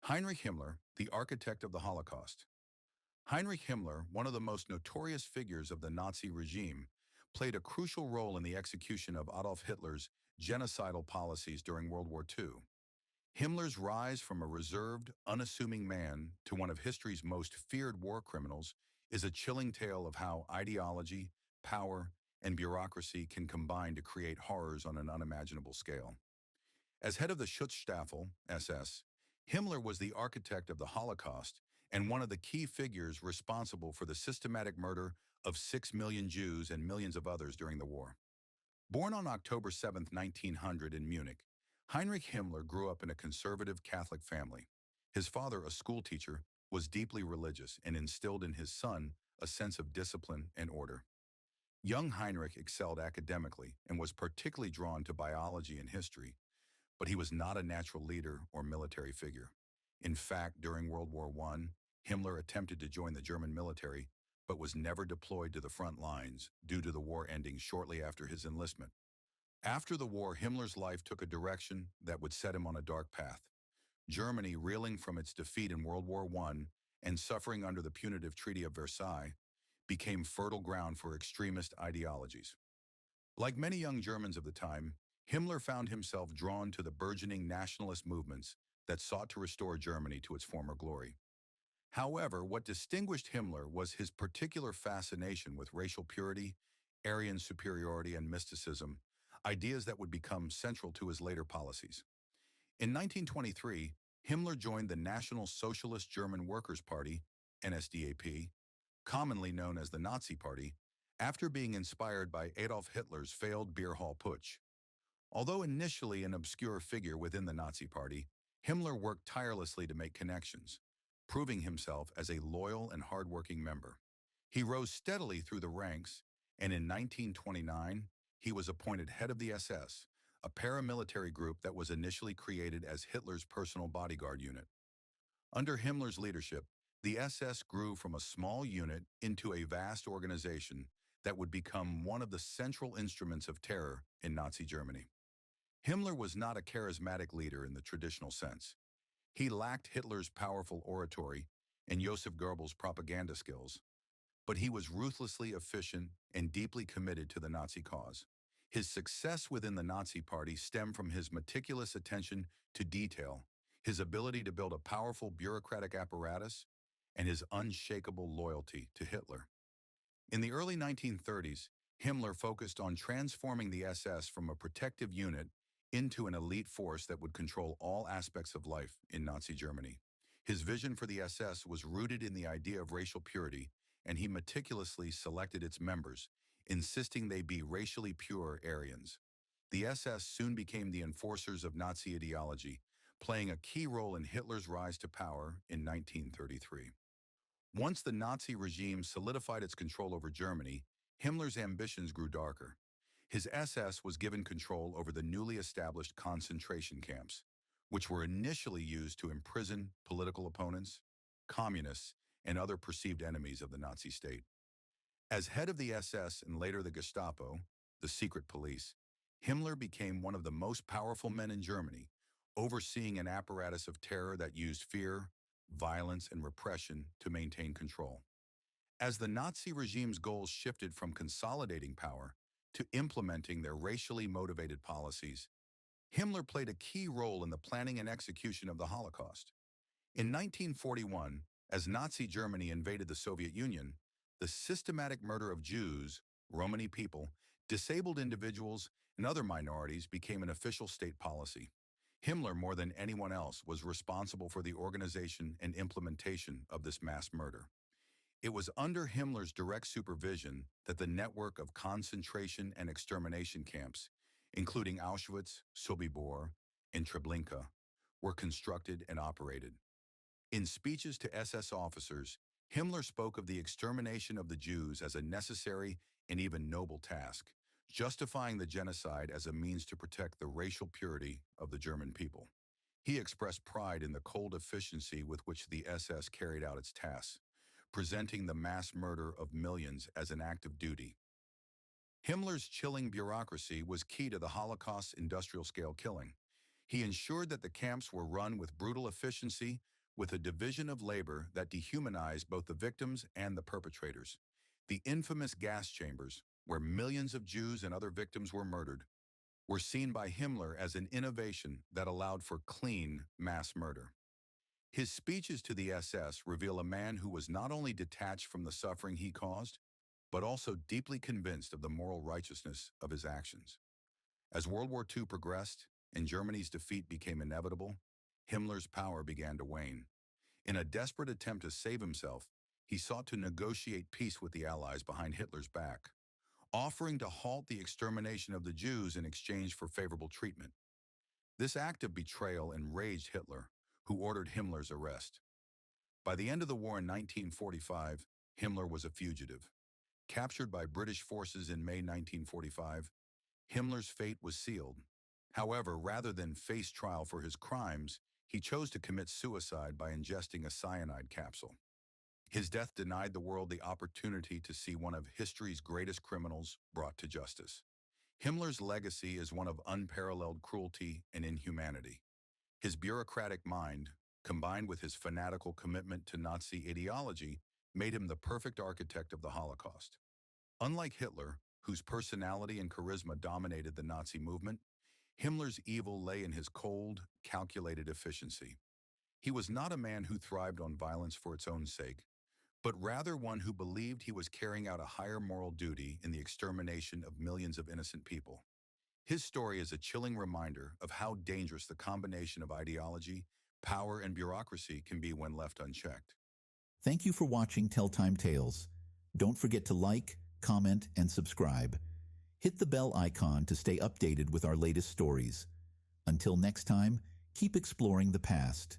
Heinrich Himmler, the architect of the Holocaust. Heinrich Himmler, one of the most notorious figures of the Nazi regime, played a crucial role in the execution of Adolf Hitler's genocidal policies during World War II. Himmler's rise from a reserved, unassuming man to one of history's most feared war criminals is a chilling tale of how ideology, power, and bureaucracy can combine to create horrors on an unimaginable scale. As head of the Schutzstaffel, SS, Himmler was the architect of the Holocaust and one of the key figures responsible for the systematic murder of 6 million Jews and millions of others during the war. Born on October 7, 1900 in Munich, Heinrich Himmler grew up in a conservative Catholic family. His father, a schoolteacher, was deeply religious and instilled in his son a sense of discipline and order. Young Heinrich excelled academically and was particularly drawn to biology and history, but he was not a natural leader or military figure. In fact, during World War I, Himmler attempted to join the German military, but was never deployed to the front lines due to the war ending shortly after his enlistment. After the war, Himmler's life took a direction that would set him on a dark path. Germany, reeling from its defeat in World War I and suffering under the punitive Treaty of Versailles, became fertile ground for extremist ideologies. Like many young Germans of the time, Himmler found himself drawn to the burgeoning nationalist movements that sought to restore Germany to its former glory. However, what distinguished Himmler was his particular fascination with racial purity, Aryan superiority, and mysticism, ideas that would become central to his later policies. In 1923, Himmler joined the National Socialist German Workers' Party, NSDAP, commonly known as the Nazi Party, after being inspired by Adolf Hitler's failed beer hall putsch. Although initially an obscure figure within the Nazi Party, Himmler worked tirelessly to make connections, proving himself as a loyal and hardworking member. He rose steadily through the ranks, and in 1929, he was appointed head of the SS, a paramilitary group that was initially created as Hitler's personal bodyguard unit. Under Himmler's leadership, the SS grew from a small unit into a vast organization that would become one of the central instruments of terror in Nazi Germany. Himmler was not a charismatic leader in the traditional sense. He lacked Hitler's powerful oratory and Joseph Goebbels' propaganda skills, but he was ruthlessly efficient and deeply committed to the Nazi cause. His success within the Nazi Party stemmed from his meticulous attention to detail, his ability to build a powerful bureaucratic apparatus, and his unshakable loyalty to Hitler. In the early 1930s, Himmler focused on transforming the SS from a protective unit into an elite force that would control all aspects of life in Nazi Germany. His vision for the SS was rooted in the idea of racial purity, and he meticulously selected its members, insisting they be racially pure Aryans. The SS soon became the enforcers of Nazi ideology, playing a key role in Hitler's rise to power in 1933. Once the Nazi regime solidified its control over Germany, Himmler's ambitions grew darker. His SS was given control over the newly established concentration camps, which were initially used to imprison political opponents, communists, and other perceived enemies of the Nazi state. As head of the SS and later the Gestapo, the secret police, Himmler became one of the most powerful men in Germany, overseeing an apparatus of terror that used fear, violence, and repression to maintain control. As the Nazi regime's goals shifted from consolidating power to implementing their racially motivated policies, Himmler played a key role in the planning and execution of the Holocaust. In 1941, as Nazi Germany invaded the Soviet Union, the systematic murder of Jews, Romani people, disabled individuals, and other minorities became an official state policy. Himmler, more than anyone else, was responsible for the organization and implementation of this mass murder. It was under Himmler's direct supervision that the network of concentration and extermination camps, including Auschwitz, Sobibor, and Treblinka, were constructed and operated. In speeches to SS officers, Himmler spoke of the extermination of the Jews as a necessary and even noble task, justifying the genocide as a means to protect the racial purity of the German people. He expressed pride in the cold efficiency with which the SS carried out its tasks, presenting the mass murder of millions as an act of duty. Himmler's chilling bureaucracy was key to the Holocaust's industrial-scale killing. He ensured that the camps were run with brutal efficiency, with a division of labor that dehumanized both the victims and the perpetrators. The infamous gas chambers, where millions of Jews and other victims were murdered, were seen by Himmler as an innovation that allowed for clean mass murder. His speeches to the SS reveal a man who was not only detached from the suffering he caused, but also deeply convinced of the moral righteousness of his actions. As World War II progressed and Germany's defeat became inevitable, Himmler's power began to wane. In a desperate attempt to save himself, he sought to negotiate peace with the Allies behind Hitler's back, offering to halt the extermination of the Jews in exchange for favorable treatment. This act of betrayal enraged Hitler, who ordered Himmler's arrest. By the end of the war in 1945, Himmler was a fugitive. Captured by British forces in May 1945, Himmler's fate was sealed. However, rather than face trial for his crimes, he chose to commit suicide by ingesting a cyanide capsule. His death denied the world the opportunity to see one of history's greatest criminals brought to justice. Himmler's legacy is one of unparalleled cruelty and inhumanity. His bureaucratic mind, combined with his fanatical commitment to Nazi ideology, made him the perfect architect of the Holocaust. Unlike Hitler, whose personality and charisma dominated the Nazi movement, Himmler's evil lay in his cold, calculated efficiency. He was not a man who thrived on violence for its own sake, but rather one who believed he was carrying out a higher moral duty in the extermination of millions of innocent people. His story is a chilling reminder of how dangerous the combination of ideology, power, and bureaucracy can be when left unchecked. Thank you for watching Telltime Tales. Don't forget to like, comment, and subscribe. Hit the bell icon to stay updated with our latest stories. Until next time, keep exploring the past.